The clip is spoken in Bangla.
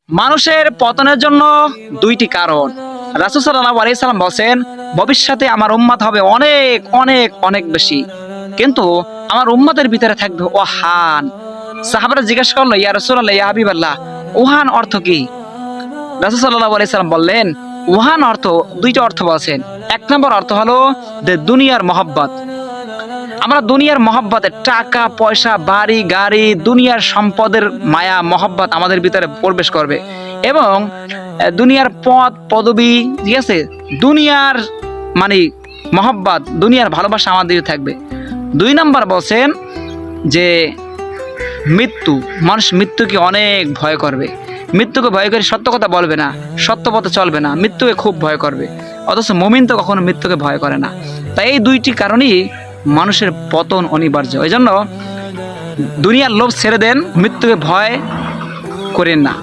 মানুষের পতনের জন্য দুইটি কারণ। রাসূল সাল্লাল্লাহু আলাইহি সাল্লাম বলেন, ভবিষ্যতে আমার উম্মত হবে অনেক অনেক অনেক বেশি, কিন্তু আমার উম্মতের ভিতরে থাকবে ওহান। সাহাবারা জিজ্ঞাসা করলো, ইয়া রাসূলুল্লাহ, ইয়া হাবিবাল্লাহ, ওহান অর্থ কি? রাসূল সাল্লাল্লাহু আলাইহি সাল্লাম বললেন, ওহান অর্থ দুইটা অর্থ বলেছেন। এক নম্বর অর্থ হলো যে দুনিয়ার মহব্বত। আমরা দুনিয়ার মহব্বতে টাকা পয়সা বাড়ি গাড়ি দুনিয়ার সম্পদের মায়া মহব্বত আমাদের ভিতরে প্রবেশ করবে, এবং দুনিয়ার পদ পদবি, ঠিক আছে, দুনিয়ার মানে মহব্বত, দুনিয়ার ভালোবাসা আমাদের থাকবে। দুই নাম্বার বলছেন যে মৃত্যু, মানুষ মৃত্যুকে অনেক ভয় করবে, মৃত্যুকে ভয় করে সত্য কথা বলবে না, সত্য পথে চলবে না, মৃত্যুকে খুব ভয় করবে। অথচ মুমিন তো কখনো মৃত্যুকে ভয় করে না। তাই এই দুইটি কারণেই মানুষের পতন অনিবার্য। এই জন্য দুনিয়ার লোভ ছেড়ে দেন, মৃত্যুকে ভয় করেন না।